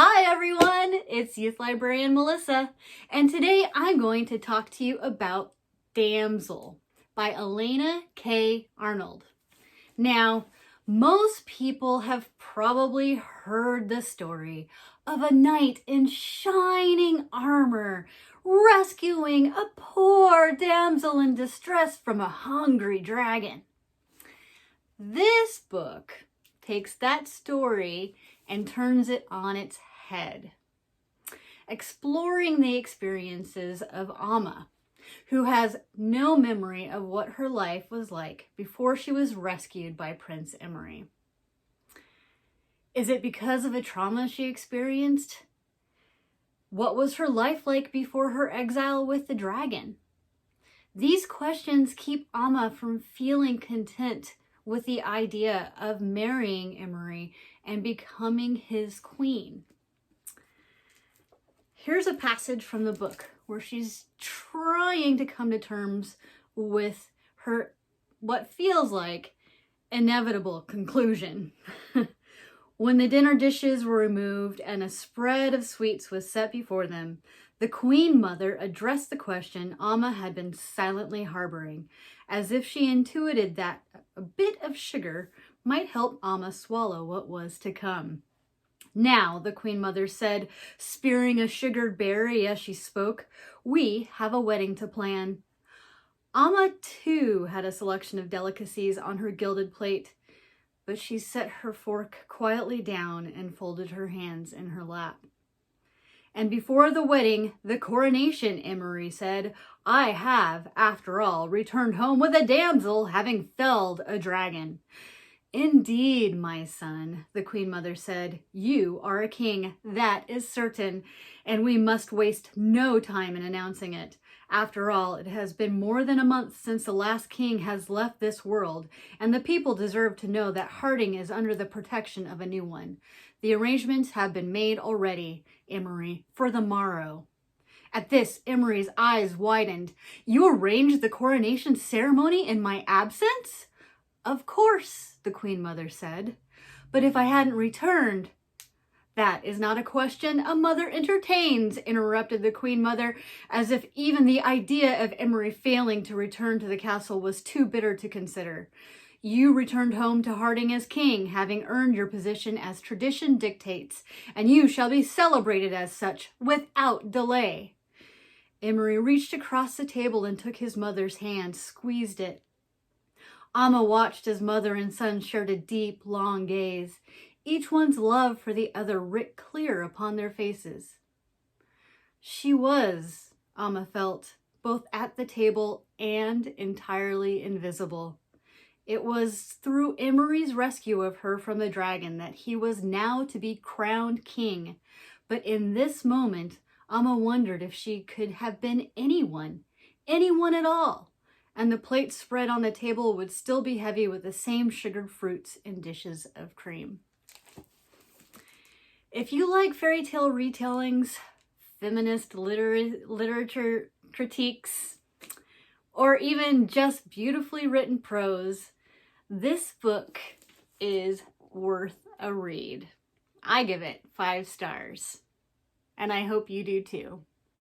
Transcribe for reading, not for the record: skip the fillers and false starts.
Hi everyone, it's Youth Librarian Mellisa, and today I'm going to talk to you about Damsel by Elana K. Arnold. Now, most people have probably heard the story of a knight in shining armor rescuing a poor damsel in distress from a hungry dragon. This book takes that story and turns it on its head, exploring the experiences of Amma, who has no memory of what her life was like before she was rescued by Prince Emery. Is it because of a trauma she experienced? What was her life like before her exile with the dragon? These questions keep Amma from feeling content with the idea of marrying Emery and becoming his queen. Here's a passage from the book where she's trying to come to terms with her, what feels like, inevitable conclusion. When the dinner dishes were removed and a spread of sweets was set before them, the Queen Mother addressed the question Amma had been silently harboring, as if she intuited that a bit of sugar might help Amma swallow what was to come. Now, the Queen Mother said, spearing a sugared berry as she spoke, we have a wedding to plan. Amma, too, had a selection of delicacies on her gilded plate, but she set her fork quietly down and folded her hands in her lap. And before the wedding, the coronation, Emery said, I have, after all, returned home with a damsel, having felled a dragon. Indeed, my son, the Queen Mother said, you are a king, that is certain, and we must waste no time in announcing it. After all, it has been more than a month since the last king has left this world, and the people deserve to know that Harding is under the protection of a new one. The arrangements have been made already, Emery, for the morrow. At this, Emery's eyes widened. You arranged the coronation ceremony in my absence? Of course, the Queen Mother said. But if I hadn't returned... That is not a question a mother entertains, interrupted the Queen Mother, as if even the idea of Emery failing to return to the castle was too bitter to consider. You returned home to Harding as king, having earned your position as tradition dictates, and you shall be celebrated as such without delay. Emery reached across the table and took his mother's hand, squeezed it. Amma watched as mother and son shared a deep, long gaze, each one's love for the other writ clear upon their faces. She was, Amma felt, both at the table and entirely invisible. It was through Emery's rescue of her from the dragon that he was now to be crowned king. But in this moment, Amma wondered if she could have been anyone at all, and the plate spread on the table would still be heavy with the same sugared fruits and dishes of cream. If you like fairy tale retellings, feminist literature critiques, or even just beautifully written prose, this book is worth a read. I give it 5 stars, and I hope you do too.